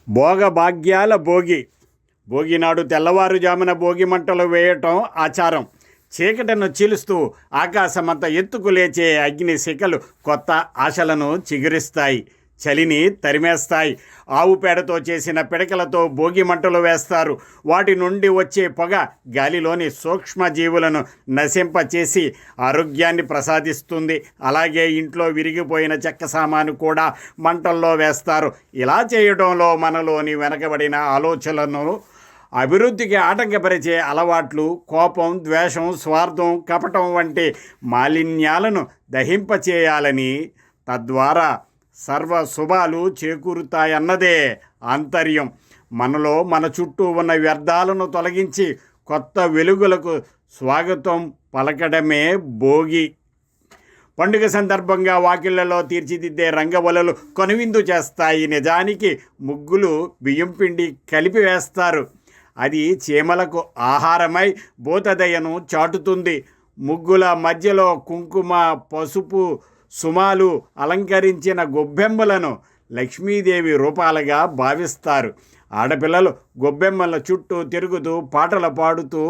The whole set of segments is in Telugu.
భోగభాగ్యాల భోగి. భోగినాడు తెల్లవారుజామున భోగి మంటలు వేయటం ఆచారం. చీకటను చీలుస్తూ ఆకాశమంత ఎత్తుకు లేచే అగ్ని శిఖలు కొత్త ఆశలను చిగురిస్తాయి, చలిని తరిమేస్తాయి. ఆవు పేడతో చేసిన పిడకలతో భోగి మంటలు వేస్తారు. వాటి నుండి వచ్చే పొగ గాలిలోని సూక్ష్మజీవులను నశింపచేసి ఆరోగ్యాన్ని ప్రసాదిస్తుంది. అలాగే ఇంట్లో విరిగిపోయిన చెక్క సామాను కూడా మంటల్లో వేస్తారు. ఇలా చేయడంలో మనలోని వెనకబడిన ఆలోచనలను, అభివృద్ధికి ఆటంకపరిచే అలవాట్లు, కోపం, ద్వేషం, స్వార్థం, కపటం వంటి మాలిన్యాలను దహింపచేయాలని, తద్వారా సర్వ శుభాలు చేకూరుతాయన్నదే ఆంతర్యం. మనలో మన చుట్టూ ఉన్న వ్యర్థాలను తొలగించి కొత్త వెలుగులకు స్వాగతం పలకడమే భోగి. పండుగ సందర్భంగా వాకిళ్లలో తీర్చిదిద్దే రంగవల్లులు కనువిందు చేస్తాయి. నిజానికి ముగ్గులు బియ్యం పిండి కలిపి వేస్తారు. అది చీమలకు ఆహారమై భూతదయను చాటుతుంది. ముగ్గుల మధ్యలో కుంకుమ, పసుపు సుమాలు అలంకరించిన గొబ్బెమ్మలను లక్ష్మీదేవి రూపాలుగా భావిస్తారు. ఆడపిల్లలు గొబ్బెమ్మల చుట్టూ తిరుగుతూ పాటలు పాడుతూ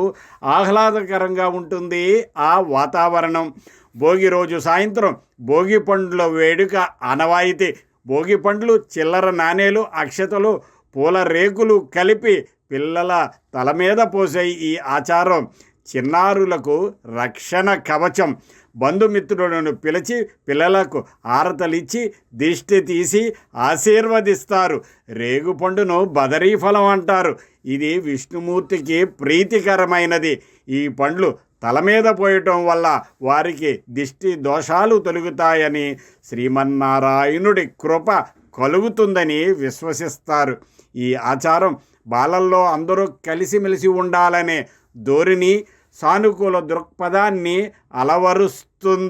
ఆహ్లాదకరంగా ఉంటుంది ఆ వాతావరణం. భోగి రోజు సాయంత్రం భోగి పండ్ల వేడుక ఆనవాయితీ. భోగి పండ్లు, చిల్లర నాణేలు, అక్షతలు, పూల రేకులు కలిపి పిల్లల తల మీద పోసే ఈ ఆచారం చిన్నారులకు రక్షణ కవచం. బంధుమిత్రులను పిలిచి పిల్లలకు ఆరతలిచ్చి దిష్టి తీసి ఆశీర్వదిస్తారు. రేగుపండును బదరీ ఫలం అంటారు. ఇది విష్ణుమూర్తికి ప్రీతికరమైనది. ఈ పండ్లు తల మీద పోయటం వల్ల వారికి దిష్టి దోషాలు తొలగుతాయని, శ్రీమన్నారాయణుడి కృప కలుగుతుందని విశ్వసిస్తారు. ఈ ఆచారం బాలల్లో అందరూ కలిసిమెలిసి ఉండాలనే ధోరణి, సానుకూల దృక్పథాన్ని అలవరుస్తుంది.